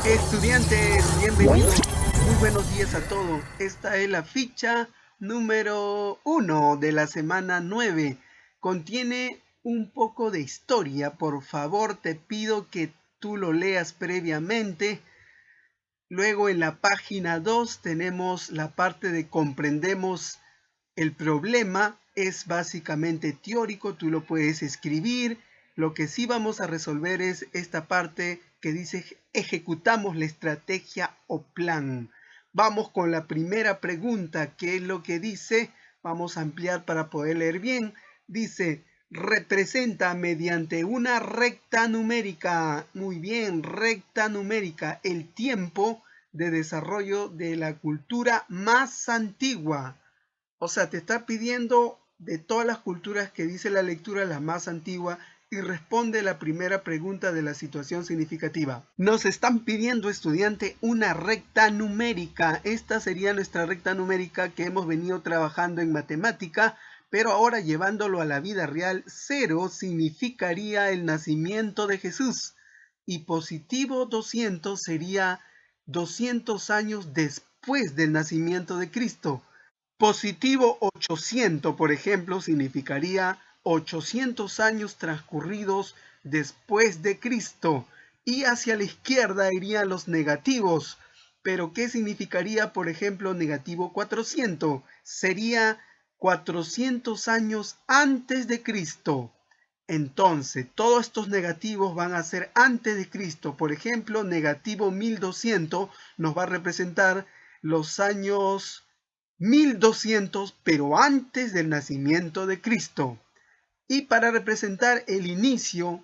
Estudiantes, bienvenidos. Muy buenos días a todos. Esta es la ficha número 1 de la semana 9. Contiene un poco de historia. Por favor, te pido que tú lo leas previamente. Luego en la página 2 tenemos la parte de comprendemos el problema. Es básicamente teórico, tú lo puedes escribir. Lo que sí vamos a resolver es esta parte que dice ejecutamos la estrategia o plan. Vamos con la primera pregunta, ¿qué es lo que dice? Vamos a ampliar para poder leer bien. Dice, representa mediante una recta numérica, muy bien, recta numérica, el tiempo de desarrollo de la cultura más antigua. O sea, te está pidiendo de todas las culturas que dice la lectura la más antigua y responde la primera pregunta de la situación significativa. Nos están pidiendo, estudiante, una recta numérica. Esta sería nuestra recta numérica que hemos venido trabajando en matemática, pero ahora llevándolo a la vida real. 0 significaría el nacimiento de Jesús y positivo 200 sería 200 años después del nacimiento de Cristo. Positivo 800, por ejemplo, significaría 800 años transcurridos después de Cristo. Y hacia la izquierda irían los negativos. Pero ¿qué significaría, por ejemplo, negativo 400? Sería 400 años antes de Cristo. Entonces, todos estos negativos van a ser antes de Cristo. Por ejemplo, negativo 1200 nos va a representar los años 1200, pero antes del nacimiento de Cristo. Y para representar el inicio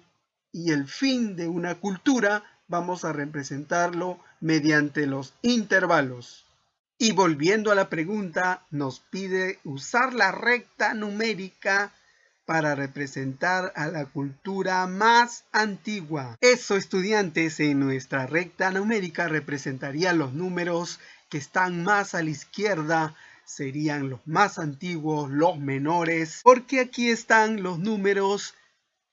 y el fin de una cultura, vamos a representarlo mediante los intervalos. Y volviendo a la pregunta, nos pide usar la recta numérica para representar a la cultura más antigua. Eso, estudiantes, en nuestra recta numérica representaría los números que están más a la izquierda, serían los más antiguos, los menores, porque aquí están los números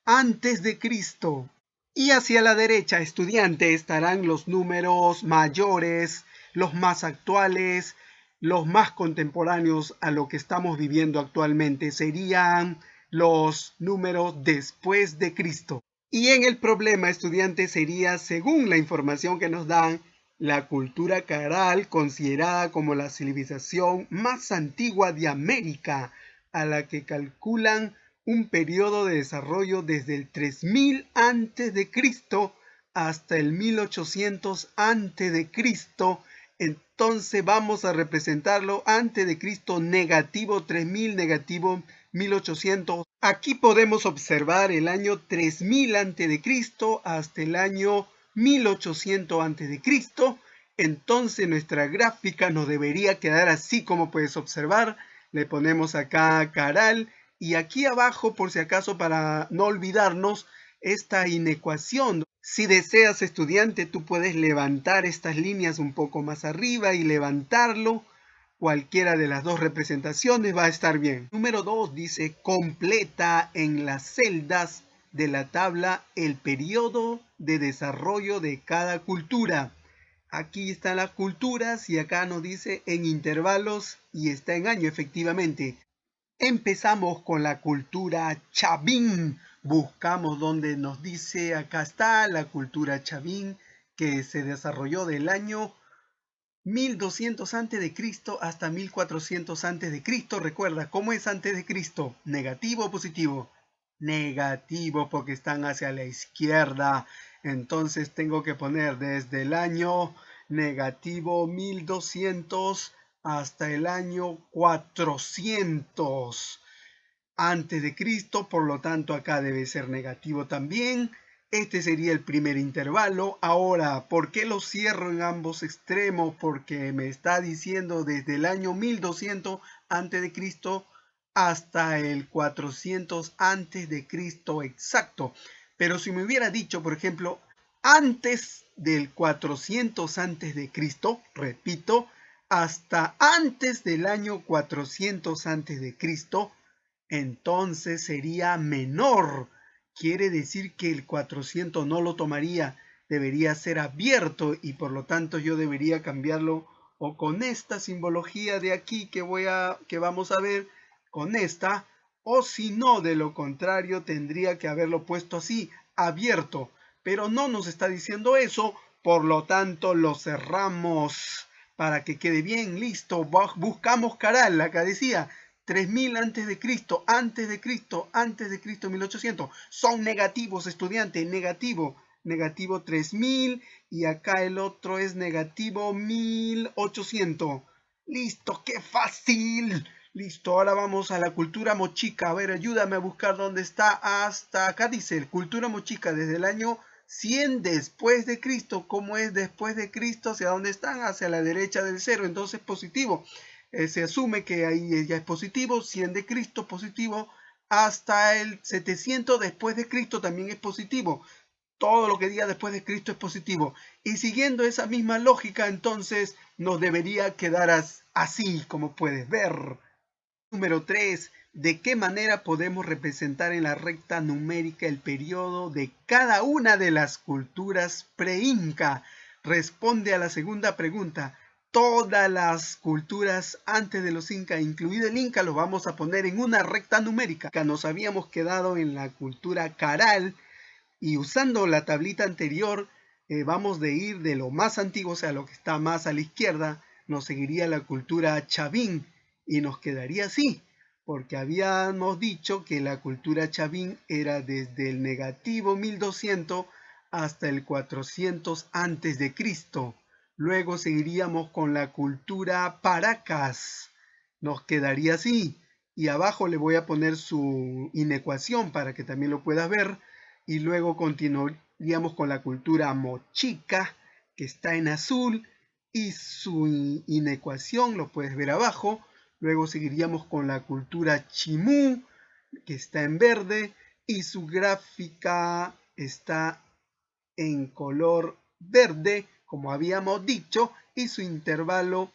antes de Cristo. Y hacia la derecha, estudiante, estarán los números mayores, los más actuales, los más contemporáneos a lo que estamos viviendo actualmente. Serían los números después de Cristo. Y en el problema, estudiante, sería, según la información que nos dan, la cultura caral considerada como la civilización más antigua de América, a la que calculan un periodo de desarrollo desde el 3000 a.C. hasta el 1800 a.C. Entonces vamos a representarlo antes de Cristo negativo 3000, negativo 1800. Aquí podemos observar el año 3000 a.C. hasta el año 1800 a.C. Entonces nuestra gráfica nos debería quedar así como puedes observar. Le ponemos acá caral y aquí abajo, por si acaso, para no olvidarnos, esta inecuación. Si deseas, estudiante, tú puedes levantar estas líneas un poco más arriba y levantarlo. Cualquiera de las dos representaciones va a estar bien. Número 2 dice, completa en las celdas de la tabla el periodo de desarrollo de cada cultura. Aquí están las culturas y acá nos dice en intervalos y está en año, efectivamente. Empezamos con la cultura Chavín. Buscamos donde nos dice, acá está la cultura Chavín, que se desarrolló del año 1200 a.C. hasta 1400 a.C. Recuerda, ¿cómo es antes de Cristo? ¿Negativo o positivo? Negativo, porque están hacia la izquierda. Entonces tengo que poner desde el año negativo 1200 hasta el año 400 antes de Cristo, por lo tanto acá debe ser negativo también. Este sería el primer intervalo. Ahora, ¿por qué lo cierro en ambos extremos? Porque me está diciendo desde el año 1200 antes de Cristo hasta el 400 antes de Cristo exacto. Pero si me hubiera dicho, por ejemplo, antes del 400 antes de Cristo, repito, hasta antes del año 400 antes de Cristo, entonces sería menor. Quiere decir que el 400 no lo tomaría debería ser abierto y por lo tanto yo debería cambiarlo o con esta simbología de aquí que vamos a ver, con esta, o si no, de lo contrario, tendría que haberlo puesto así, abierto. Pero no nos está diciendo eso, por lo tanto lo cerramos para que quede bien, listo. Buscamos Caral, acá decía, 3000 antes de Cristo 1800. Son negativos, estudiante, negativo 3000 y acá el otro es negativo 1800. Listo, qué fácil. Listo, ahora vamos a la cultura mochica. A ver, ayúdame a buscar dónde está. Hasta acá dice, cultura mochica desde el año 100 después de Cristo. ¿Cómo es después de Cristo? ¿Hacia dónde están? Hacia la derecha del cero, entonces positivo. Se asume que ahí ya es positivo, 100 de Cristo positivo, hasta el 700 después de Cristo también es positivo. Todo lo que diga después de Cristo es positivo. Y siguiendo esa misma lógica, entonces nos debería quedar así, como puedes ver. Número 3. ¿De qué manera podemos representar en la recta numérica el periodo de cada una de las culturas pre-inca? Responde a la segunda pregunta. Todas las culturas antes de los incas, incluido el inca, lo vamos a poner en una recta numérica. Nos habíamos quedado en la cultura Caral y usando la tablita anterior vamos de ir de lo más antiguo, o sea, lo que está más a la izquierda, nos seguiría la cultura Chavín y nos quedaría así, porque habíamos dicho que la cultura Chavín era desde el negativo 1200 hasta el 400 antes de Cristo. Luego seguiríamos con la cultura Paracas, nos quedaría así, y abajo le voy a poner su inecuación para que también lo puedas ver, y luego continuaríamos con la cultura mochica, que está en azul, y su inecuación lo puedes ver abajo. Luego seguiríamos con la cultura chimú, que está en verde, y su gráfica está en color verde, como habíamos dicho, y su intervalo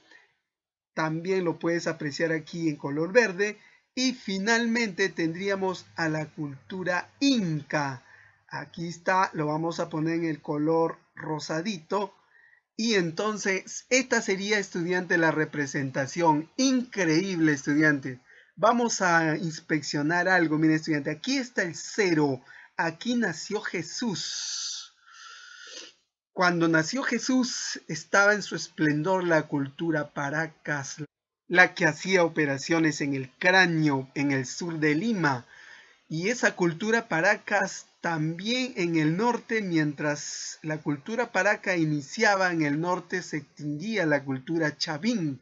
también lo puedes apreciar aquí en color verde. Y finalmente tendríamos a la cultura inca. Aquí está, lo vamos a poner en el color rosadito. Y entonces, esta sería, estudiante, la representación. Increíble, estudiante. Vamos a inspeccionar algo. Mire, estudiante, aquí está el 0. Aquí nació Jesús. Cuando nació Jesús, estaba en su esplendor la cultura Paracas, la que hacía operaciones en el cráneo en el sur de Lima. Y esa cultura Paracas también en el norte, mientras la cultura Paraca iniciaba en el norte, se extinguía la cultura Chavín.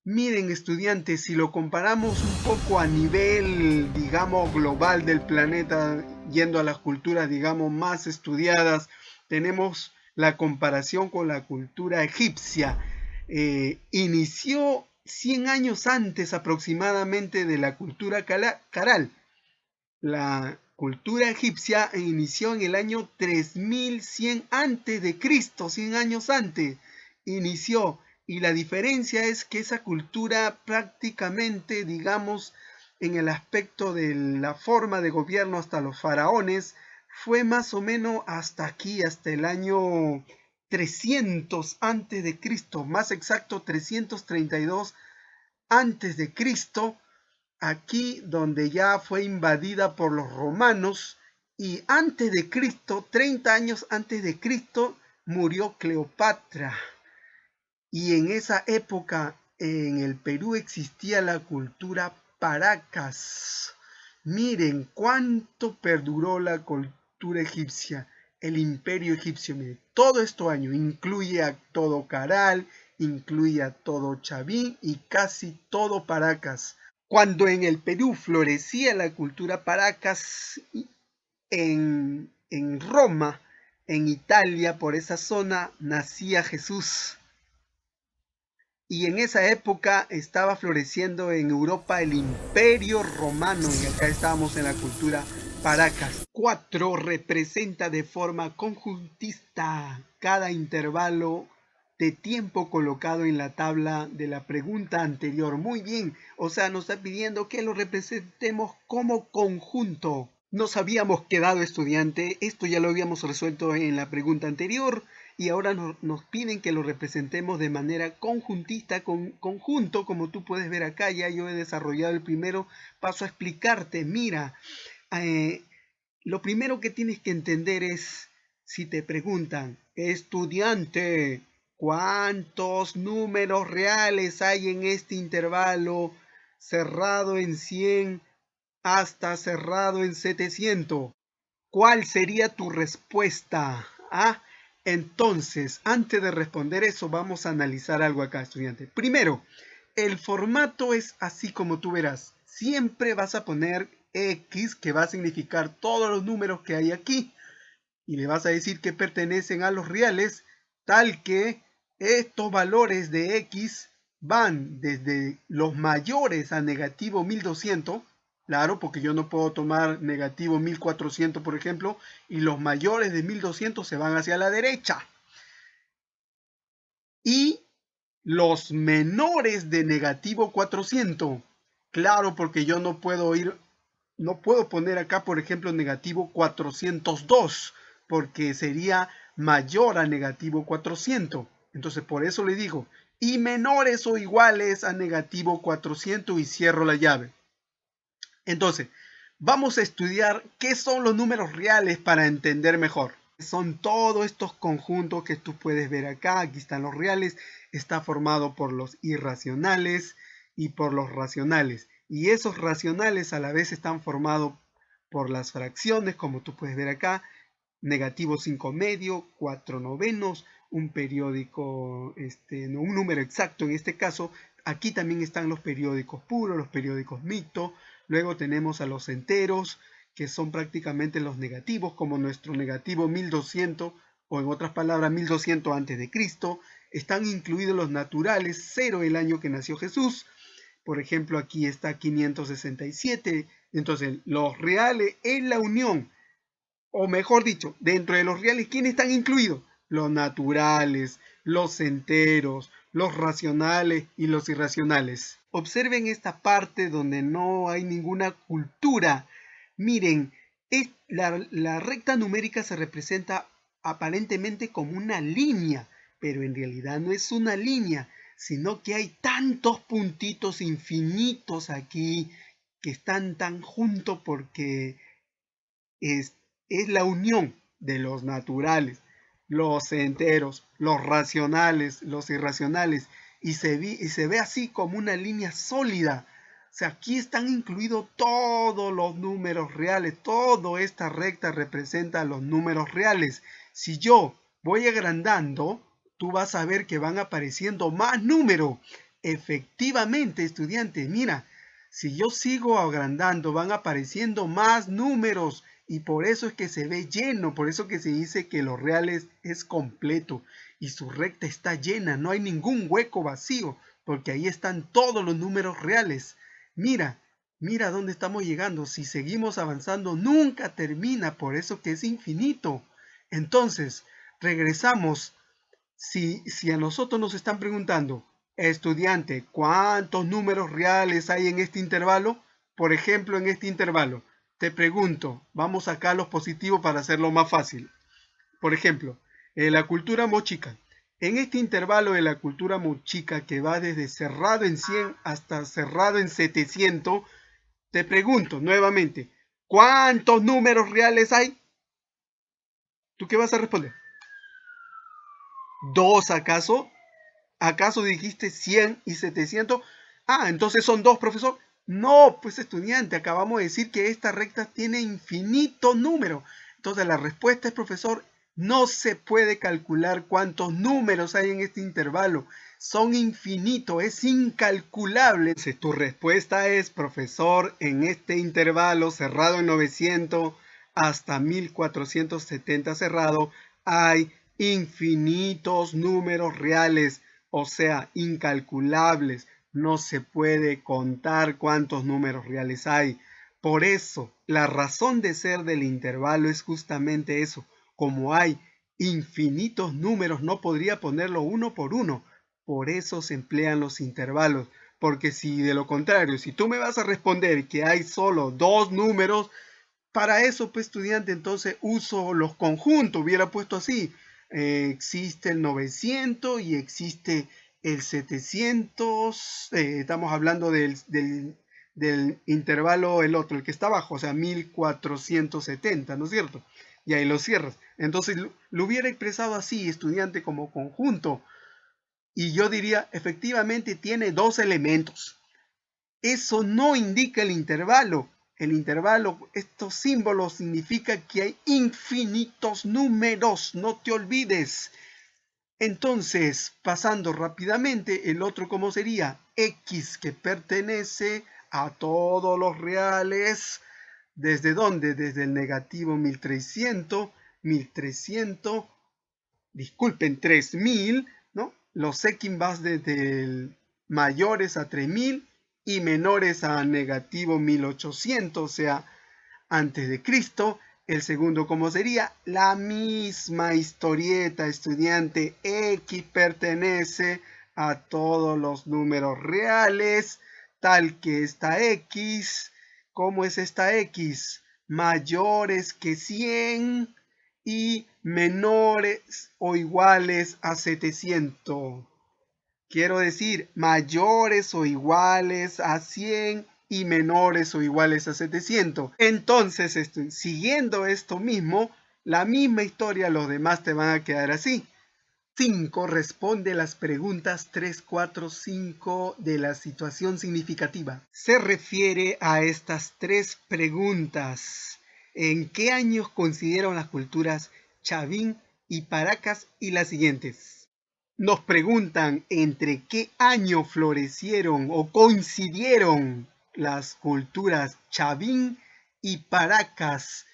Miren, estudiantes, si lo comparamos un poco a nivel, digamos, global del planeta, yendo a las culturas, digamos, más estudiadas, tenemos la comparación con la cultura egipcia. Inició 100 años antes aproximadamente de la cultura Caral. La cultura egipcia inició en el año 3100 antes de Cristo, 100 años antes inició, y la diferencia es que esa cultura prácticamente, digamos, en el aspecto de la forma de gobierno hasta los faraones, fue más o menos hasta aquí, hasta el año 300 antes de Cristo, más exacto 332 antes de Cristo, aquí donde ya fue invadida por los romanos, y antes de Cristo, 30 años antes de Cristo, murió Cleopatra. Y en esa época en el Perú existía la cultura Paracas. Miren cuánto perduró la cultura egipcia, el imperio egipcio. Miren, todo esto año incluye a todo Caral, incluye a todo Chavín y casi todo Paracas. Cuando en el Perú florecía la cultura Paracas, en Roma, en Italia, por esa zona, nacía Jesús. Y en esa época estaba floreciendo en Europa el Imperio Romano, y acá estábamos en la cultura Paracas. 4 representa de forma conjuntista cada intervalo de tiempo colocado en la tabla de la pregunta anterior. Muy bien, o sea, nos está pidiendo que lo representemos como conjunto. Nos habíamos quedado, estudiante, esto ya lo habíamos resuelto en la pregunta anterior y ahora nos piden que lo representemos de manera conjuntista, conjunto, como tú puedes ver acá. Ya yo he desarrollado el primero, paso a explicarte. Mira, eh, lo primero que tienes que entender es, si te preguntan, estudiante, ¿cuántos números reales hay en este intervalo cerrado en 100 hasta cerrado en 700? ¿Cuál sería tu respuesta? ¿Ah? Entonces, antes de responder eso, vamos a analizar algo acá, estudiante. Primero, el formato es así como tú verás. Siempre vas a poner X, que va a significar todos los números que hay aquí. Y le vas a decir que pertenecen a los reales, tal que estos valores de X van desde los mayores a negativo 1200. Claro, porque yo no puedo tomar negativo 1400, por ejemplo, y los mayores de 1200 se van hacia la derecha. Y los menores de negativo 400. Claro, porque yo no puedo poner acá, por ejemplo, negativo 402, porque sería mayor a negativo 400. Entonces, por eso le digo, y menores o iguales a negativo 400 y cierro la llave. Entonces, vamos a estudiar qué son los números reales para entender mejor. Son todos estos conjuntos que tú puedes ver acá. Aquí están los reales. Está formado por los irracionales y por los racionales. Y esos racionales a la vez están formados por las fracciones, como tú puedes ver acá. Negativo 5 medio, 4 novenos, un periódico, un número exacto en este caso. Aquí también están los periódicos puros, los periódicos mixtos. Luego tenemos a los enteros, que son prácticamente los negativos, como nuestro negativo 1200, o en otras palabras 1200 antes de Cristo. Están incluidos los naturales, 0 el año que nació Jesús. Por ejemplo, aquí está 567. Entonces, los reales en la unión, o mejor dicho, dentro de los reales, ¿quiénes están incluidos? Los naturales, los enteros, los racionales y los irracionales. Observen esta parte donde no hay ninguna cultura. Miren, la recta numérica se representa aparentemente como una línea, pero en realidad no es una línea, sino que hay tantos puntitos infinitos aquí que están tan juntos porque es la unión de los naturales, los enteros, los racionales, los irracionales, y se ve así como una línea sólida. O sea, aquí están incluidos todos los números reales. Toda esta recta representa los números reales. Si yo voy agrandando, tú vas a ver que van apareciendo más números. Efectivamente, estudiantes, mira, si yo sigo agrandando, van apareciendo más números. Y por eso es que se ve lleno, por eso que se dice que los reales es completo y su recta está llena, no hay ningún hueco vacío, porque ahí están todos los números reales. Mira, mira dónde estamos llegando. Si seguimos avanzando, nunca termina, por eso que es infinito. Entonces, regresamos. Si a nosotros nos están preguntando, estudiante, ¿cuántos números reales hay en este intervalo? Por ejemplo, en este intervalo, te pregunto, vamos acá a los positivos para hacerlo más fácil. Por ejemplo, la cultura mochica. En este intervalo de la cultura mochica que va desde cerrado en 100 hasta cerrado en 700, te pregunto nuevamente, ¿cuántos números reales hay? ¿Tú qué vas a responder? ¿Dos acaso? ¿Acaso dijiste 100 y 700? Ah, entonces son dos, profesor. No, pues estudiante, acabamos de decir que esta recta tiene infinito número. Entonces la respuesta es, profesor, no se puede calcular cuántos números hay en este intervalo. Son infinitos, es incalculable. Entonces, tu respuesta es, profesor, en este intervalo cerrado en 900 hasta 1470 cerrado, hay infinitos números reales, o sea, incalculables. No se puede contar cuántos números reales hay. Por eso, la razón de ser del intervalo es justamente eso. Como hay infinitos números, no podría ponerlo uno por uno. Por eso se emplean los intervalos. Porque si de lo contrario, si tú me vas a responder que hay solo dos números, Para eso, pues, estudiante, entonces uso los conjuntos. Hubiera puesto así. Existe el 900 y existe el 700. Estamos hablando del intervalo, el otro, el que está abajo, o sea, 1470, ¿no es cierto? Y ahí lo cierras. Entonces lo hubiera expresado así, estudiante, como conjunto. Y yo diría, efectivamente tiene dos elementos. Eso no indica el intervalo. El intervalo, estos símbolos significa que hay infinitos números, no te olvides. Entonces, pasando rápidamente, el otro, ¿cómo sería? X, que pertenece a todos los reales. ¿Desde dónde? Desde el negativo 1300, 1300, disculpen, 3000, ¿no? Los X vas desde el mayores a 3000 y menores a negativo 1800, o sea, antes de Cristo. El segundo, ¿cómo sería? La misma historieta, estudiante. X pertenece a todos los números reales, tal que esta X. ¿Cómo es esta X? Mayores que 100 y menores o iguales a 700. Quiero decir, mayores o iguales a 100 y menores o iguales a 700. Entonces, siguiendo esto mismo, la misma historia, los demás te van a quedar así. 5. Responde las preguntas 3, 4, 5 de la situación significativa. Se refiere a estas tres preguntas. ¿En qué años coincidieron las culturas Chavín y Paracas? Y las siguientes. Nos preguntan entre qué año florecieron o coincidieron las culturas Chavín y Paracas.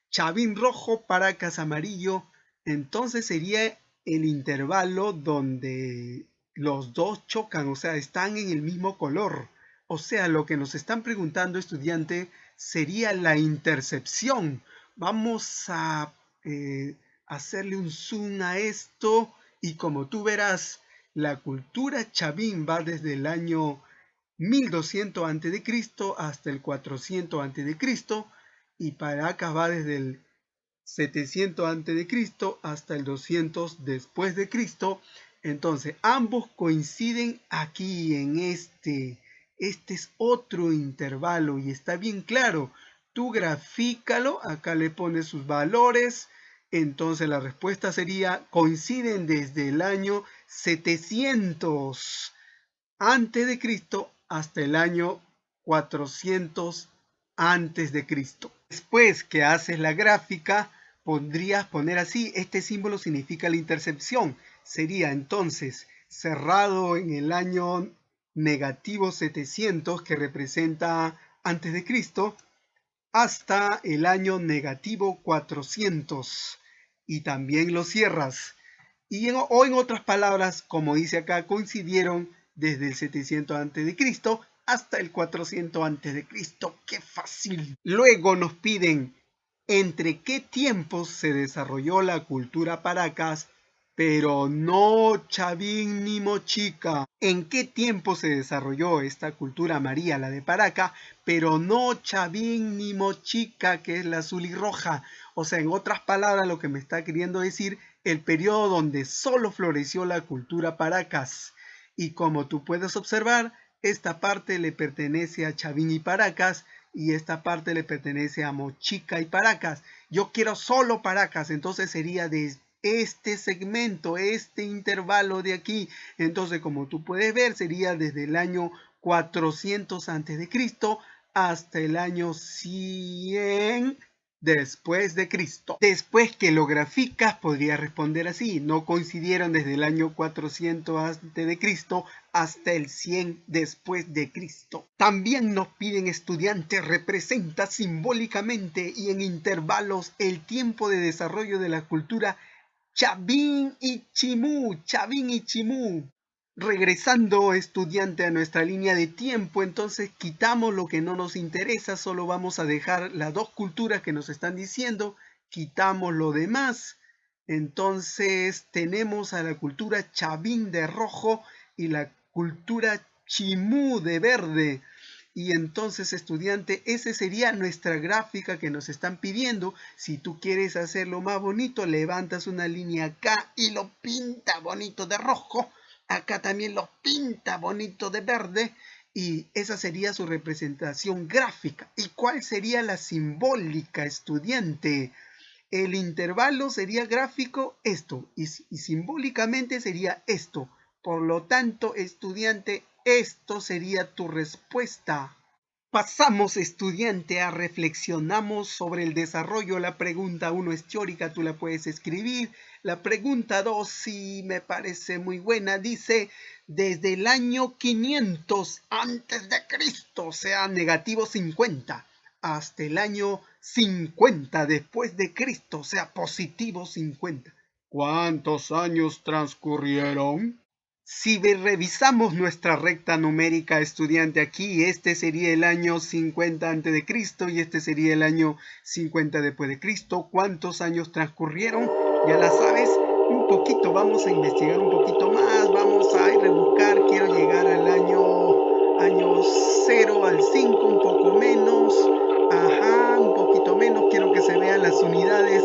Chavín rojo, Paracas amarillo. Entonces sería el intervalo donde los dos chocan, o sea, están en el mismo color. O sea, lo que nos están preguntando, estudiante, sería la intercepción. Vamos a hacerle un zoom a esto y como tú verás, la cultura Chavín va desde el año 1200 a.C. hasta el 400 a.C. y Paracas va desde el 700 a.C. hasta el 200 después de Cristo. Entonces, ambos coinciden aquí en este. Este es otro intervalo y está bien claro. Tú grafícalo, acá le pones sus valores. Entonces la respuesta sería, coinciden desde el año 700 antes de Cristo hasta el año 400 antes de Cristo. Después que haces la gráfica, podrías poner así, este símbolo significa la intercepción. Sería entonces cerrado en el año negativo 700, que representa antes de Cristo, hasta el año negativo 400. Y también lo cierras. O en otras palabras, como dice acá, coincidieron desde el 700 a.C. hasta el 400 a.C. ¡Qué fácil! Luego nos piden entre qué tiempos se desarrolló la cultura Paracas, pero no Chavín ni Mochica. ¿En qué tiempo se desarrolló esta cultura amarilla, la de Paracas, pero no Chavín ni Mochica, que es la azul y roja? O sea, en otras palabras, lo que me está queriendo decir, el periodo donde solo floreció la cultura Paracas. Y como tú puedes observar, esta parte le pertenece a Chavín y Paracas y esta parte le pertenece a Mochica y Paracas. Yo quiero solo Paracas, entonces sería de este segmento, este intervalo de aquí. Entonces, como tú puedes ver, sería desde el año 400 a.C. hasta el año 100 después de Cristo. Después que lo graficas, podría responder así. No coincidieron desde el año 400 a.C. hasta el 100 después de Cristo. También nos piden, estudiantes, representa simbólicamente y en intervalos el tiempo de desarrollo de la cultura Chavín y Chimú. Chavín y Chimú. Regresando, estudiante, a nuestra línea de tiempo, entonces quitamos lo que no nos interesa, solo vamos a dejar las dos culturas que nos están diciendo, quitamos lo demás. Entonces tenemos a la cultura Chavín de rojo y la cultura Chimú de verde. Y entonces, estudiante, esa sería nuestra gráfica que nos están pidiendo. Si tú quieres hacerlo más bonito, levantas una línea acá y lo pinta bonito de rojo. Acá también lo pinta bonito de verde. Y esa sería su representación gráfica. ¿Y cuál sería la simbólica, estudiante? El intervalo sería gráfico esto y simbólicamente sería esto. Por lo tanto, estudiante, esto sería tu respuesta. Pasamos, estudiante, a reflexionamos sobre el desarrollo. La pregunta 1 es teórica, tú la puedes escribir. La pregunta 2 sí me parece muy buena. Dice, desde el año 500 antes de Cristo, o sea, negativo 50, hasta el año 50 después de Cristo, o sea, positivo 50. ¿Cuántos años transcurrieron? Si revisamos nuestra recta numérica, estudiante, aquí, este sería el año 50 antes de Cristo y este sería el año 50 después de Cristo. ¿Cuántos años transcurrieron? Ya la sabes, un poquito, vamos a investigar un poquito más, vamos a rebuscar, quiero llegar al año 0 al 5, un poco menos, ajá, un poquito menos, quiero que se vean las unidades,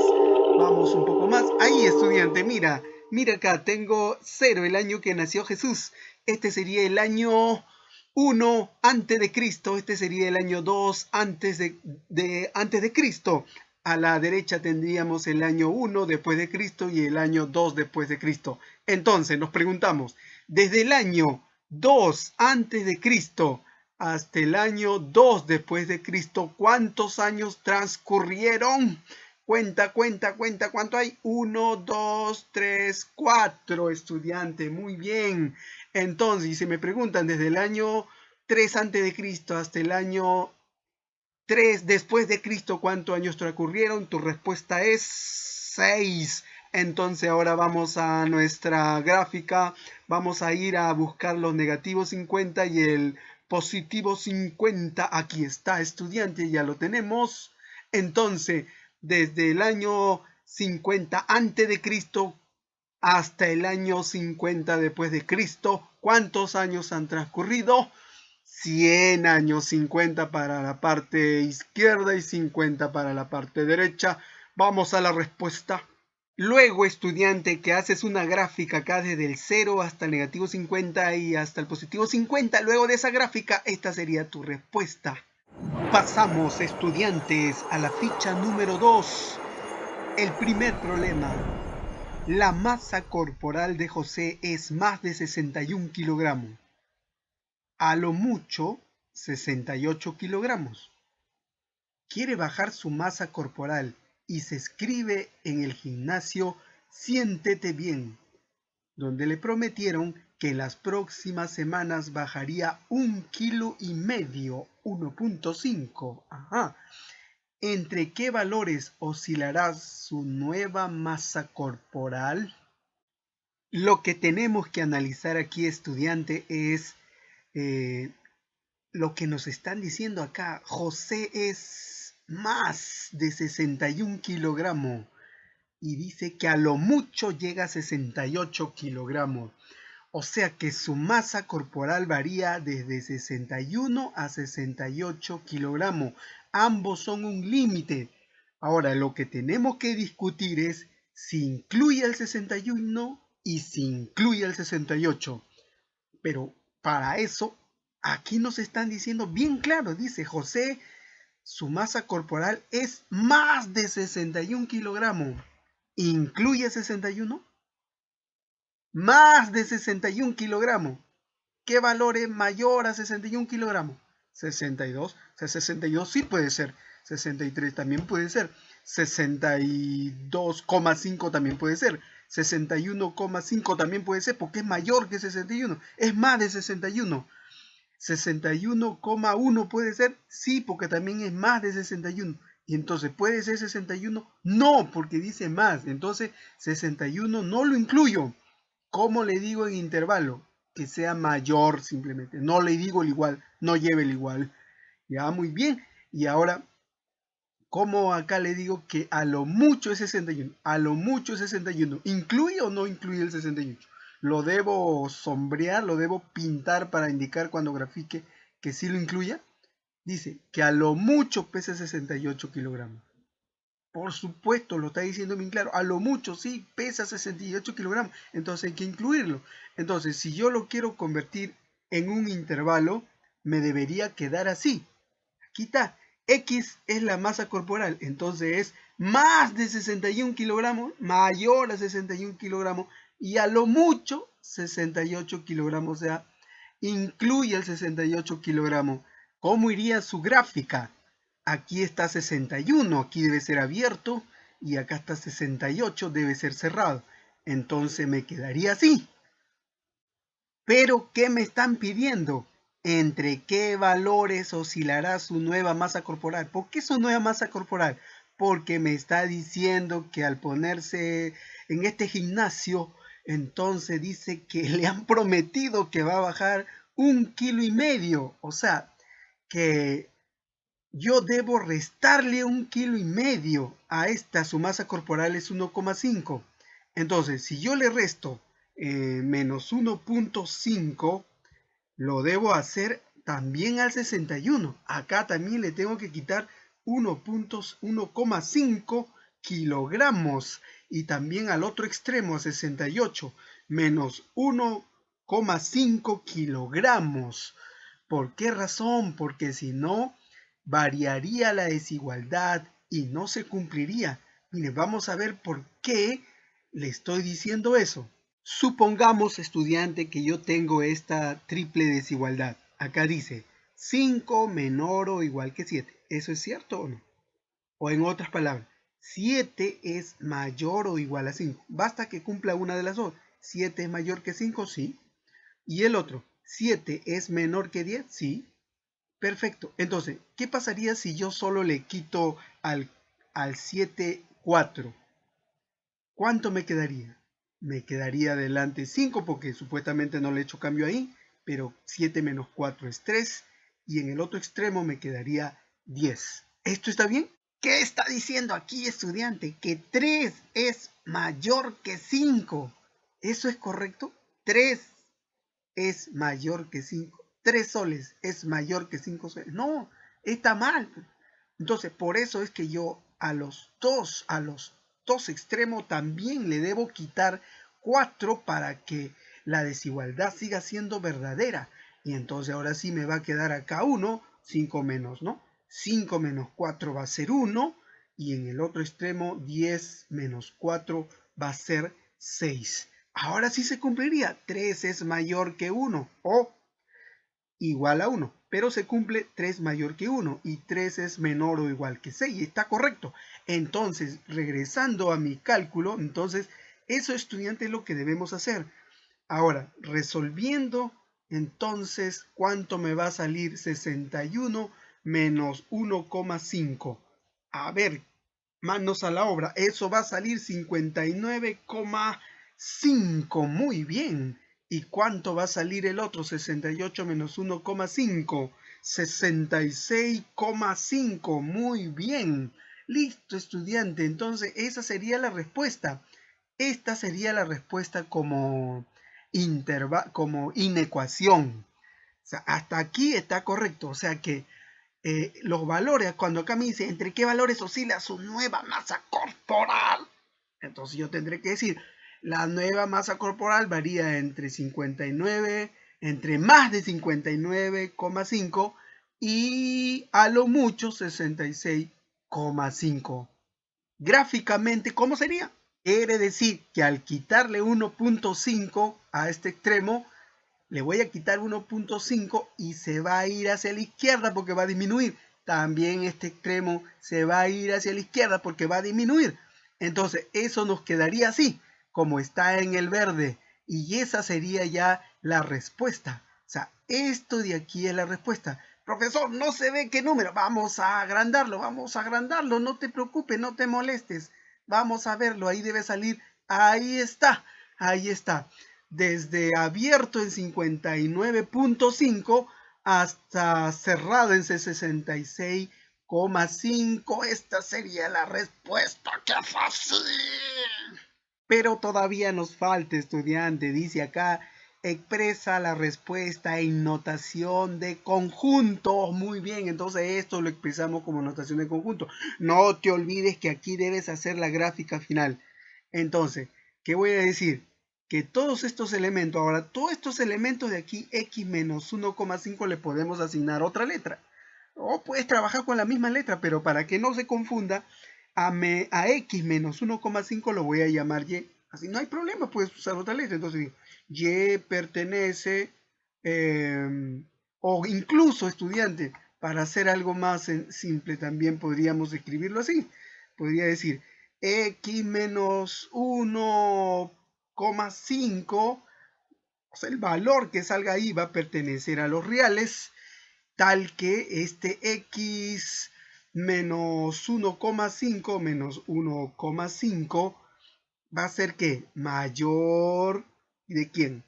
vamos un poco más. Ahí, estudiante, mira. Mira acá, tengo 0, el año que nació Jesús. Este sería el año 1 antes de Cristo. Este sería el año 2 antes de Cristo. A la derecha tendríamos el año 1 después de Cristo y el año 2 después de Cristo. Entonces nos preguntamos, desde el año 2 antes de Cristo hasta el año 2 después de Cristo, ¿cuántos años transcurrieron? Cuenta, ¿cuánto hay? 1, 2, 3, 4, estudiante, muy bien. Entonces, si me preguntan desde el año 3 antes de Cristo hasta el año 3 después de Cristo, ¿cuántos años transcurrieron? Tu respuesta es 6. Entonces ahora vamos a nuestra gráfica, vamos a ir a buscar los negativos 50 y el positivo 50. Aquí está, estudiante, ya lo tenemos. Entonces, desde el año 50 antes de Cristo hasta el año 50 después de Cristo, ¿cuántos años han transcurrido? 100 años, 50 para la parte izquierda y 50 para la parte derecha. Vamos a la respuesta. Luego, estudiante, que haces una gráfica acá desde el 0 hasta el negativo 50 y hasta el positivo 50, luego de esa gráfica, esta sería tu respuesta. Pasamos, estudiantes, a la ficha número 2. El primer problema. La masa corporal de José es más de 61 kilogramos. A lo mucho, 68 kilogramos. Quiere bajar su masa corporal y se inscribe en el gimnasio Siéntete Bien, donde le prometieron que en las próximas semanas bajaría 1,5 kilos, 1,5. Ajá. ¿Entre qué valores oscilará su nueva masa corporal? Lo que tenemos que analizar aquí, estudiante, es lo que nos están diciendo acá. José es más de 61 kilogramos y dice que a lo mucho llega a 68 kilogramos. O sea que su masa corporal varía desde 61 a 68 kilogramos. Ambos son un límite. Ahora, lo que tenemos que discutir es si incluye el 61 y si incluye el 68. Pero para eso, aquí nos están diciendo bien claro, dice José, su masa corporal es más de 61 kilogramos. ¿Incluye 61? Más de 61 kilogramos. ¿Qué valor es mayor a 61 kilogramos? 62. O sea, 62 sí puede ser. 63 también puede ser. 62,5 también puede ser. 61,5 también puede ser porque es mayor que 61. Es más de 61. 61,1 puede ser. Sí, porque también es más de 61. Y entonces, ¿puede ser 61? No, porque dice más. Entonces, 61 no lo incluyo. ¿Cómo le digo en intervalo? Que sea mayor simplemente. No le digo el igual, no lleve el igual. Ya, muy bien. Y ahora, ¿cómo acá le digo que a lo mucho es 61? A lo mucho es 61. ¿Incluye o no incluye el 68? ¿Lo debo sombrear, lo debo pintar para indicar cuando grafique que sí lo incluya? Dice que a lo mucho pesa 68 kilogramos. Por supuesto, lo está diciendo bien claro. A lo mucho, sí, pesa 68 kilogramos. Entonces hay que incluirlo. Entonces, si yo lo quiero convertir en un intervalo, me debería quedar así. Aquí está. X es la masa corporal. Entonces es más de 61 kilogramos, mayor a 61 kilogramos. Y a lo mucho 68 kilogramos. O sea, incluye el 68 kilogramos. ¿Cómo iría su gráfica? Aquí está 61, aquí debe ser abierto, y acá está 68, debe ser cerrado. Entonces me quedaría así. Pero, ¿qué me están pidiendo? ¿Entre qué valores oscilará su nueva masa corporal? ¿Por qué su nueva masa corporal? Porque me está diciendo que al ponerse en este gimnasio, entonces dice que le han prometido que va a bajar 1,5 kilos. O sea, que yo debo restarle 1,5 kilos a esta, su masa corporal es 1,5. Entonces, si yo le resto menos 1,5, lo debo hacer también al 61. Acá también le tengo que quitar 1,5 kilogramos. Y también al otro extremo, a 68, menos 1,5 kilogramos. ¿Por qué razón? Porque si no, variaría la desigualdad y no se cumpliría. Mire, vamos a ver por qué le estoy diciendo eso. Supongamos, estudiante, que yo tengo esta triple desigualdad. Acá dice 5 menor o igual que 7. ¿Eso es cierto o no? O en otras palabras, 7 es mayor o igual a 5. Basta que cumpla una de las dos. 7 es mayor que 5, sí. Y el otro, 7 es menor que 10, sí. Perfecto. Entonces, ¿qué pasaría si yo solo le quito al 7 4? ¿Cuánto me quedaría? Me quedaría adelante 5 porque supuestamente no le he hecho cambio ahí, pero 7 menos 4 es 3 y en el otro extremo me quedaría 10. ¿Esto está bien? ¿Qué está diciendo aquí, estudiante? Que 3 es mayor que 5. ¿Eso es correcto? 3 es mayor que 5. 3 soles es mayor que 5 soles. No, está mal. Entonces, por eso es que yo a los dos extremos también le debo quitar 4 para que la desigualdad siga siendo verdadera. Y entonces ahora sí me va a quedar acá 1, 5 menos, ¿no? 5 menos 4 va a ser 1 y en el otro extremo 10 menos 4 va a ser 6. Ahora sí se cumpliría. 3 es mayor que 1 o igual a 1, pero se cumple 3 mayor que 1 y 3 es menor o igual que 6. Está correcto. Entonces, regresando a mi cálculo, entonces eso, estudiante, es lo que debemos hacer. Ahora, resolviendo, entonces, ¿cuánto me va a salir? 61 menos 1,5. A ver, manos a la obra. Eso va a salir 59,5. Muy bien. ¿Y cuánto va a salir el otro? 68 menos 1,5. 66,5. Muy bien. Listo, estudiante. Entonces, esa sería la respuesta. Esta sería la respuesta como inecuación. O sea, hasta aquí está correcto. O sea que los valores, cuando acá me dice entre qué valores oscila su nueva masa corporal, entonces yo tendré que decir, la nueva masa corporal varía entre 59, entre más de 59,5 y a lo mucho 66,5. Gráficamente, ¿cómo sería? Quiere decir que al quitarle 1,5 a este extremo, le voy a quitar 1,5 y se va a ir hacia la izquierda porque va a disminuir. También este extremo se va a ir hacia la izquierda porque va a disminuir. Entonces, eso nos quedaría así, como está en el verde. Y esa sería ya la respuesta. O sea, esto de aquí es la respuesta. Profesor, no se ve qué número. Vamos a agrandarlo, no te preocupes, no te molestes. Vamos a verlo, ahí debe salir. Ahí está, ahí está. Desde abierto en 59,5 hasta cerrado en 66,5. Esta sería la respuesta. ¡Qué fácil! Pero todavía nos falta, estudiante. Dice acá expresa la respuesta en notación de conjunto. Muy bien, entonces esto lo expresamos como notación de conjunto. No te olvides que aquí debes hacer la gráfica final. Entonces, ¿qué voy a decir? Que todos estos elementos, ahora todos estos elementos de aquí, x menos 1,5 le podemos asignar otra letra. O puedes trabajar con la misma letra, pero para que no se confunda, a x menos 1,5 lo voy a llamar y. Así no hay problema, puedes usar otra letra. Entonces digo, y pertenece, o incluso estudiante, para hacer algo más simple también podríamos escribirlo así. Podría decir x menos 1,5, o sea, el valor que salga ahí va a pertenecer a los reales, tal que este x menos 1,5 menos 1,5 va a ser que mayor de quién,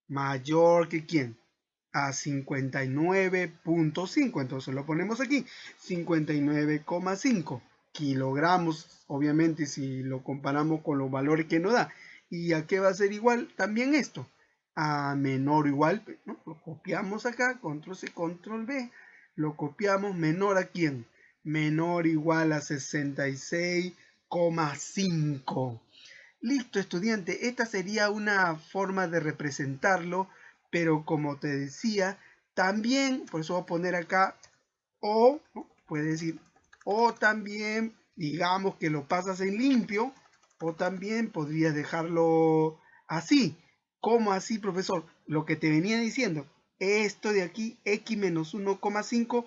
mayor que quién, a 59,5. Entonces lo ponemos aquí, 59,5 kilogramos, obviamente si lo comparamos con los valores que nos da. ¿Y a qué va a ser igual también esto? A menor o igual, ¿no? Lo copiamos acá, control C, control V, lo copiamos, menor a quién, menor o igual a 66,5. Listo, estudiante, esta sería una forma de representarlo, pero como te decía, también, por eso voy a poner acá o, ¿no? Puede decir, o también, digamos que lo pasas en limpio, o también podrías dejarlo así. ¿Cómo así, profesor? Lo que te venía diciendo, esto de aquí, x menos 1,5,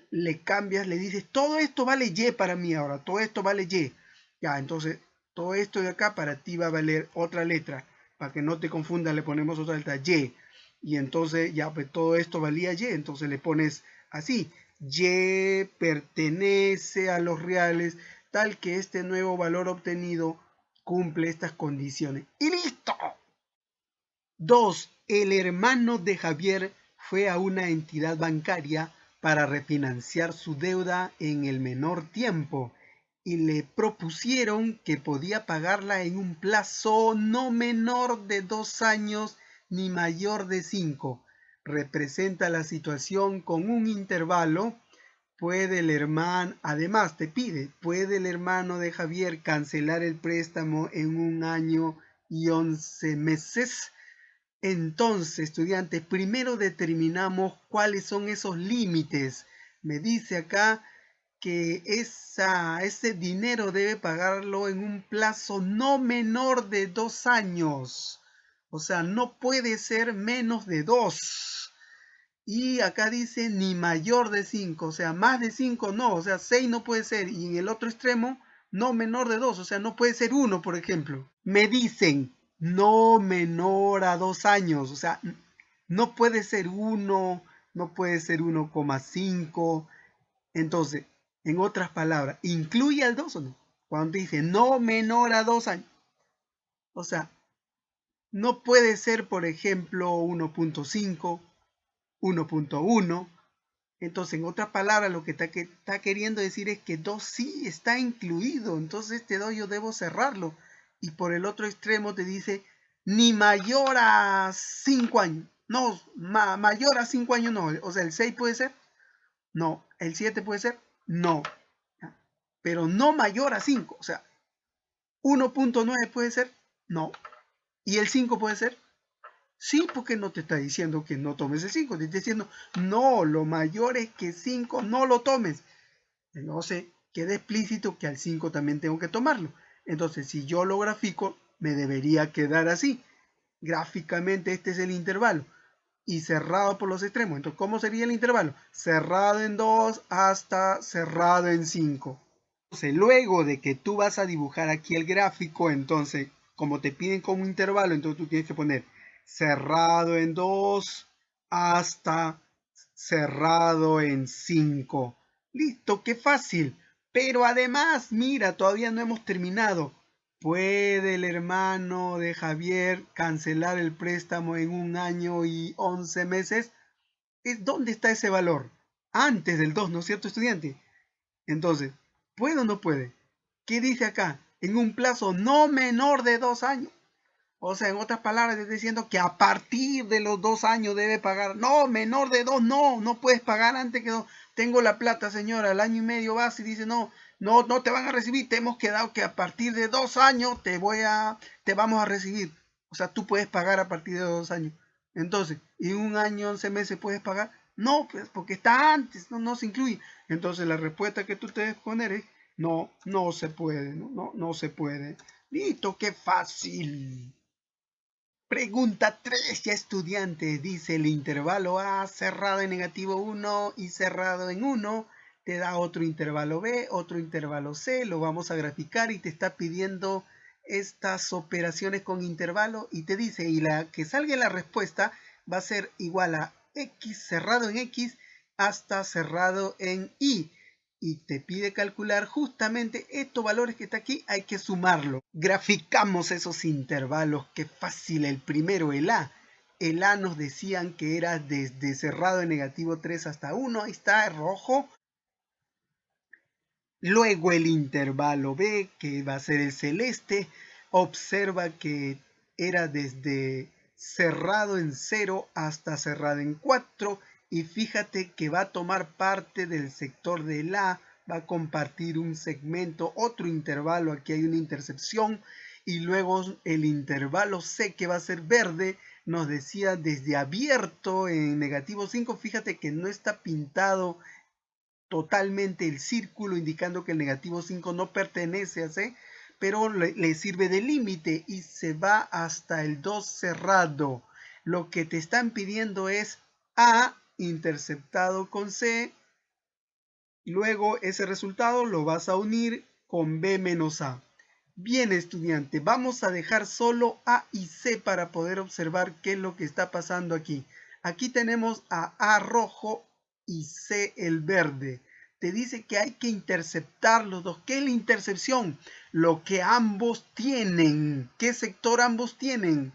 le cambias, le dices, todo esto vale y para mí ahora, todo esto vale y. Ya, entonces, todo esto de acá para ti va a valer otra letra. Para que no te confundas, le ponemos otra letra y. Y entonces, ya, pues todo esto valía y, entonces le pones así. Y pertenece a los reales, tal que este nuevo valor obtenido cumple estas condiciones. ¡Y listo! 2. El hermano de Javier fue a una entidad bancaria para refinanciar su deuda en el menor tiempo y le propusieron que podía pagarla en un plazo no menor de 2 años ni mayor de 5. Representa la situación con un intervalo. Puede el hermano, además te pide, ¿puede el hermano de Javier cancelar el préstamo en 1 año y 11 meses? Entonces, estudiantes, primero determinamos cuáles son esos límites. Me dice acá que ese dinero debe pagarlo en un plazo no menor de 2 años. O sea, no puede ser menos de 2. Y acá dice ni mayor de 5, o sea, más de 5 no, o sea, 6 no puede ser. Y en el otro extremo, no menor de 2, o sea, no puede ser 1, por ejemplo. Me dicen no menor a 2 años, o sea, no puede ser 1, no puede ser 1,5. Entonces, en otras palabras, ¿incluye al 2 o no? Cuando dice no menor a 2 años, o sea, no puede ser, por ejemplo, 1,5, 1,1. Entonces, en otras palabras, lo que está queriendo decir es que 2 sí está incluido. Entonces, este 2 yo debo cerrarlo. Y por el otro extremo te dice, ni mayor a 5 años. No, mayor a 5 años no. O sea, el 6 puede ser. No. El 7 puede ser. No. Pero no mayor a 5. O sea, 1,9 puede ser. No. ¿Y el 5 puede ser? Sí, porque no te está diciendo que no tomes el 5, te está diciendo, no, lo mayor es que 5 no lo tomes. Entonces, queda explícito que al 5 también tengo que tomarlo. Entonces, si yo lo grafico, me debería quedar así. Gráficamente este es el intervalo y cerrado por los extremos. Entonces, ¿cómo sería el intervalo? Cerrado en 2 hasta cerrado en 5. Entonces, luego de que tú vas a dibujar aquí el gráfico, entonces, como te piden como intervalo, entonces tú tienes que poner cerrado en 2 hasta cerrado en 5. Listo, qué fácil. Pero además, mira, todavía no hemos terminado. ¿Puede el hermano de Javier cancelar el préstamo en 1 año y 11 meses? ¿Dónde está ese valor? Antes del 2, ¿no es cierto, estudiante? Entonces, ¿puede o no puede? ¿Qué dice acá? En un plazo no menor de 2 años. O sea, en otras palabras, te estoy diciendo que a partir de los 2 años debe pagar. No, menor de 2, no puedes pagar antes que 2. Tengo la plata, señora, al año y medio vas y dice, no te van a recibir. Te hemos quedado que a partir de 2 años te vamos a recibir. O sea, tú puedes pagar a partir de 2 años. Entonces, ¿y 1 año, 11 meses puedes pagar? No, pues porque está antes, no se incluye. Entonces, la respuesta que tú te debes poner es, no se puede, no se puede. Listo, qué fácil. Pregunta 3, ya estudiante, dice el intervalo A cerrado en -1 y cerrado en 1, te da otro intervalo B, otro intervalo C, lo vamos a graficar y te está pidiendo estas operaciones con intervalo y te dice, y la que salga la respuesta va a ser igual a X cerrado en X hasta cerrado en Y. Y te pide calcular justamente estos valores que está aquí, hay que sumarlo. Graficamos esos intervalos, qué fácil. El primero, el A. El A nos decían que era desde cerrado en -3 hasta 1, ahí está, rojo. Luego el intervalo B, que va a ser el celeste, observa que era desde cerrado en 0 hasta cerrado en 4 y fíjate que va a tomar parte del sector del A, va a compartir un segmento, otro intervalo, aquí hay una intercepción y luego el intervalo C que va a ser verde nos decía desde abierto en -5, fíjate que no está pintado totalmente el círculo indicando que el -5 no pertenece a C, pero le sirve de límite y se va hasta el 2 cerrado. Lo que te están pidiendo es A interceptado con C, luego ese resultado lo vas a unir con B menos A. Bien, estudiante, vamos a dejar solo A y C para poder observar qué es lo que está pasando aquí. Aquí tenemos a A rojo y C el verde. Te dice que hay que interceptar los dos. ¿Qué es la intercepción? Lo que ambos tienen. ¿Qué sector ambos tienen?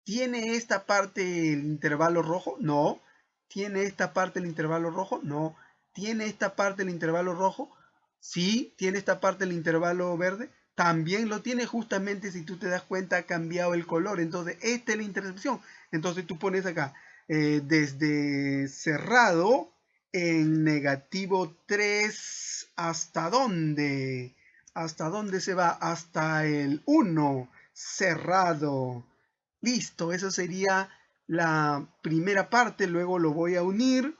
¿Tiene esta parte el intervalo rojo? No. ¿Tiene esta parte el intervalo rojo? No. ¿Tiene esta parte el intervalo rojo? Sí. ¿Tiene esta parte el intervalo verde? También lo tiene. Justamente, si tú te das cuenta, ha cambiado el color. Entonces, esta es la intercepción. Entonces tú pones acá, desde cerrado en -3, ¿hasta dónde? ¿Hasta dónde se va? Hasta el 1, cerrado. Listo, eso sería la primera parte. Luego lo voy a unir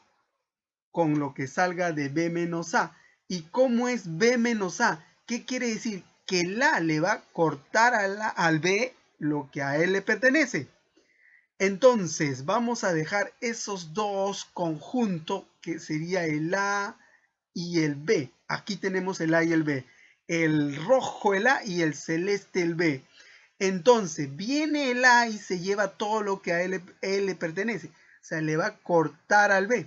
con lo que salga de B menos A. ¿Y cómo es B menos A? ¿Qué quiere decir? Que el A le va a cortar al B lo que a él le pertenece. Entonces vamos a dejar esos dos conjuntos, que sería el A y el B. Aquí tenemos el A y el B. El rojo el A y el celeste el B. Entonces viene el A y se lleva todo lo que a él le pertenece. O sea, le va a cortar al B.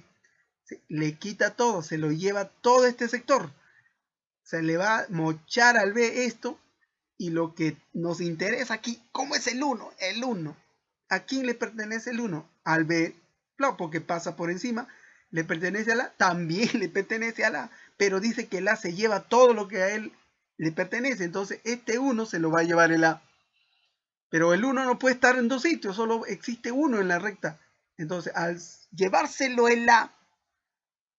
Le quita todo, se lo lleva todo este sector. O sea, le va a mochar al B esto. Y lo que nos interesa aquí, ¿cómo es el 1? El 1. ¿A quién le pertenece el 1? Al B, claro, porque pasa por encima. ¿Le pertenece a la? También le pertenece a la. Pero dice que el A se lleva todo lo que a él le pertenece. Entonces, este 1 se lo va a llevar el A. Pero el 1 no puede estar en dos sitios, solo existe uno en la recta. Entonces, al llevárselo el A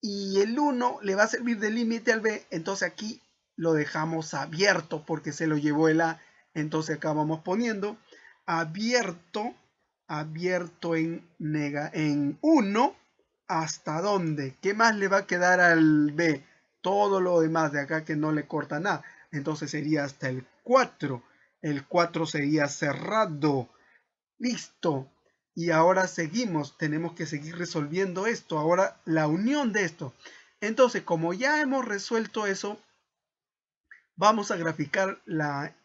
y el 1 le va a servir de límite al B, entonces aquí lo dejamos abierto porque se lo llevó el A. Entonces acá vamos poniendo abierto, abierto en 1, ¿hasta dónde? ¿Qué más le va a quedar al B? Todo lo demás de acá que no le corta nada. Entonces sería hasta el 4. El 4 sería cerrado. Listo. Y ahora seguimos. Tenemos que seguir resolviendo esto. Ahora la unión de esto. Entonces, como ya hemos resuelto eso, vamos a graficar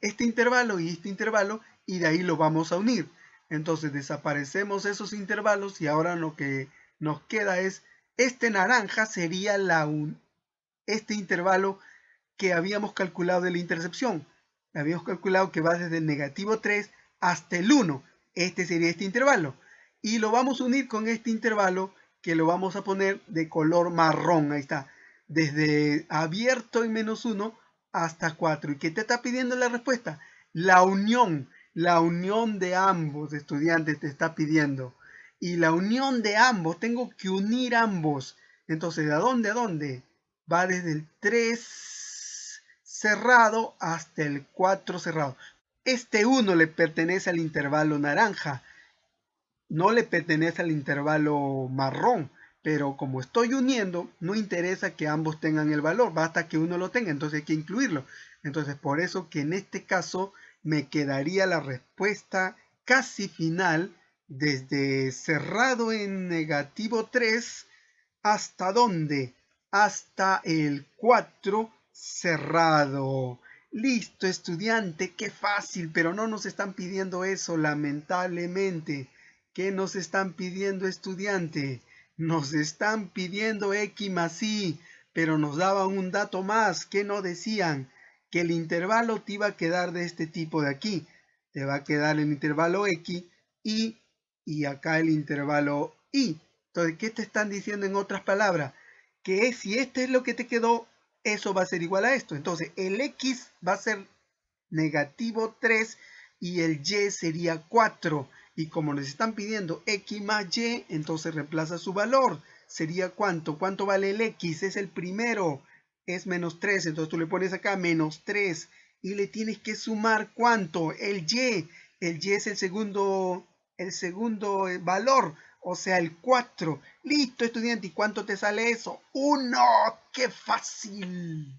este intervalo y este intervalo y de ahí lo vamos a unir. Entonces desaparecemos esos intervalos y ahora lo que nos queda es este naranja sería este intervalo que habíamos calculado de la intercepción. Habíamos calculado que va desde el -3 hasta el 1. Este sería este intervalo. Y lo vamos a unir con este intervalo que lo vamos a poner de color marrón. Ahí está. Desde abierto en -1 hasta 4. ¿Y qué te está pidiendo la respuesta? La unión. La unión de ambos, estudiantes, te está pidiendo. Y la unión de ambos, tengo que unir ambos. Entonces, ¿de dónde a dónde? Va desde el 3 cerrado hasta el 4 cerrado. Este 1 le pertenece al intervalo naranja, no le pertenece al intervalo marrón, pero como estoy uniendo, no interesa que ambos tengan el valor, basta que uno lo tenga, entonces hay que incluirlo. Entonces, por eso que en este caso me quedaría la respuesta casi final desde cerrado en negativo 3 hasta dónde, hasta el 4 cerrado. Listo, estudiante, qué fácil, pero no nos están pidiendo eso, lamentablemente. ¿Qué nos están pidiendo, estudiante? Nos están pidiendo X más Y, pero nos daban un dato más. ¿Qué no decían? Que el intervalo te iba a quedar de este tipo de aquí. Te va a quedar el intervalo X, y acá el intervalo Y. Entonces, ¿qué te están diciendo en otras palabras? Que si este es lo que te quedó, eso va a ser igual a esto. Entonces, el X va a ser negativo 3 y el Y sería 4. Y como nos están pidiendo X más Y, entonces reemplaza su valor. ¿Sería cuánto? ¿Cuánto vale el X? Es el primero. Es menos 3. Entonces tú le pones acá menos 3. Y le tienes que sumar ¿cuánto? El Y. El Y es el segundo valor. O sea, el 4. Listo, estudiante. ¿Y cuánto te sale eso? 1. ¡Qué fácil!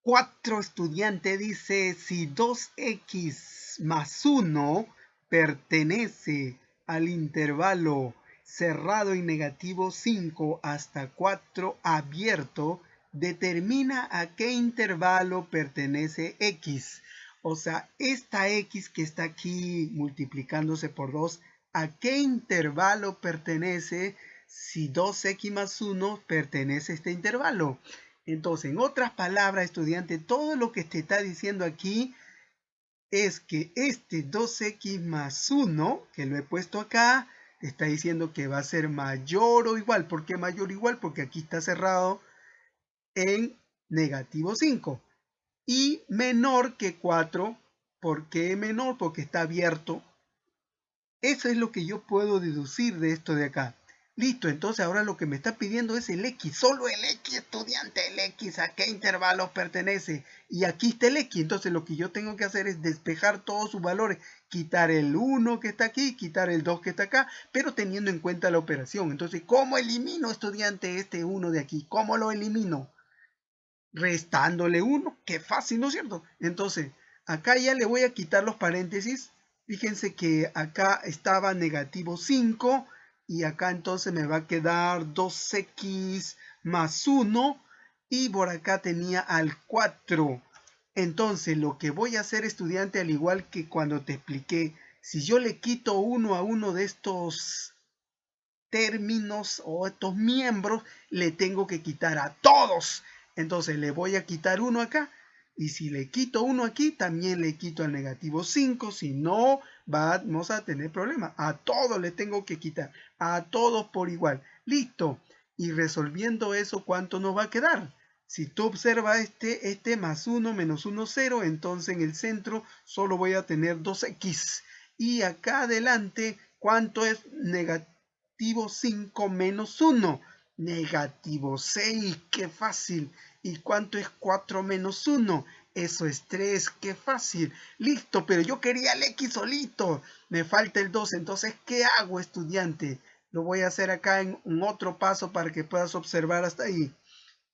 4, estudiante, dice, si 2x más 1 pertenece al intervalo cerrado y negativo 5 hasta 4 abierto, determina a qué intervalo pertenece x. O sea, esta x que está aquí multiplicándose por 2, ¿a qué intervalo pertenece? Si 2x más 1 pertenece a este intervalo. Entonces, en otras palabras, estudiante, todo lo que te está diciendo aquí es que este 2x más 1, que lo he puesto acá, te está diciendo que va a ser mayor o igual. ¿Por qué mayor o igual? Porque aquí está cerrado en negativo 5. Y menor que 4. ¿Por qué menor? Porque está abierto. Eso es lo que yo puedo deducir de esto de acá. Listo, entonces ahora lo que me está pidiendo es el X, solo el X, estudiante, el X, ¿a qué intervalo pertenece? Y aquí está el X, entonces lo que yo tengo que hacer es despejar todos sus valores, quitar el 1 que está aquí, quitar el 2 que está acá, pero teniendo en cuenta la operación. Entonces, ¿cómo elimino, estudiante, este 1 de aquí? ¿Cómo lo elimino? Restándole 1, qué fácil, ¿no es cierto? Entonces, acá ya le voy a quitar los paréntesis. Fíjense que acá estaba negativo 5 y acá entonces me va a quedar 2x más 1 y por acá tenía al 4. Entonces, lo que voy a hacer, estudiante, al igual que cuando te expliqué, si yo le quito uno a uno de estos términos o estos miembros, le tengo que quitar a todos. Entonces le voy a quitar uno acá. Y si le quito uno aquí, también le quito al negativo 5. Si no, vamos a tener problemas. A todos le tengo que quitar. A todos por igual. Listo. Y resolviendo eso, ¿cuánto nos va a quedar? Si tú observas este más 1 menos 1, 0, entonces en el centro solo voy a tener 2x. Y acá adelante, ¿cuánto es negativo 5 menos 1? Negativo 6, qué fácil. ¿Y cuánto es 4 menos 1? Eso es 3, qué fácil. Listo, pero yo quería el X solito. Me falta el 2, entonces, ¿qué hago, estudiante? Lo voy a hacer acá en un otro paso para que puedas observar hasta ahí.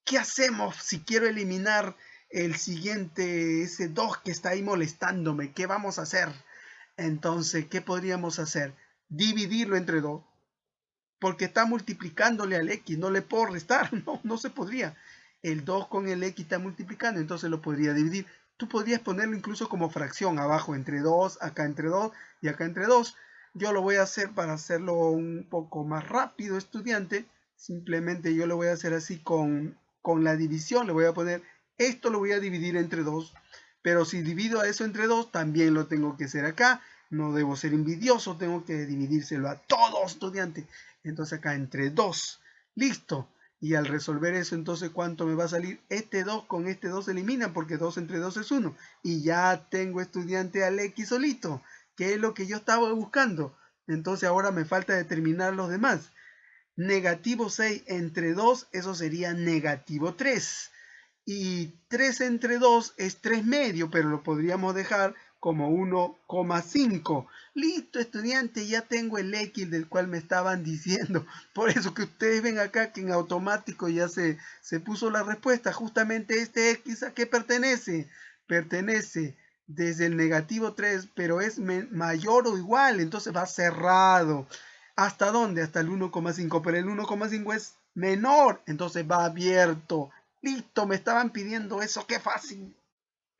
¿Qué hacemos si quiero eliminar el siguiente, ese 2 que está ahí molestándome? ¿Qué vamos a hacer? Entonces, ¿qué podríamos hacer? Dividirlo entre 2. Porque está multiplicándole al X, no le puedo restar, no se podría. El 2 con el X está multiplicando, entonces lo podría dividir. Tú podrías ponerlo incluso como fracción, abajo entre 2, acá entre 2 y acá entre 2. Yo lo voy a hacer para hacerlo un poco más rápido, estudiante. Simplemente yo lo voy a hacer así con la división. Le voy a poner, esto lo voy a dividir entre 2. Pero si divido a eso entre 2, también lo tengo que hacer acá. No debo ser envidioso, tengo que dividírselo a todos, estudiante. Entonces acá entre 2, listo. Y al resolver eso, entonces, ¿cuánto me va a salir? Este 2 con este 2 se eliminan porque 2 entre 2 es 1. Y ya tengo, estudiante, al X solito. que es lo que yo estaba buscando. Entonces ahora me falta determinar los demás. Negativo 6 entre 2, eso sería negativo 3. Y 3 entre 2 es 3 medio, pero lo podríamos dejar como 1,5. Listo, estudiante, ya tengo el X del cual me estaban diciendo. Por eso que ustedes ven acá que en automático ya se puso la respuesta. Justamente este X, ¿a qué pertenece? Pertenece desde el negativo 3, pero es mayor o igual, entonces va cerrado. ¿Hasta dónde? Hasta el 1,5, pero el 1,5 es menor, entonces va abierto. Listo, me estaban pidiendo eso, qué fácil.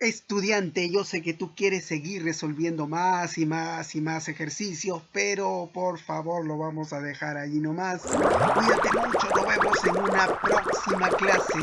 Estudiante, yo sé que tú quieres seguir resolviendo más y más y más ejercicios, pero por favor lo vamos a dejar allí nomás. Cuídate mucho, nos vemos en una próxima clase.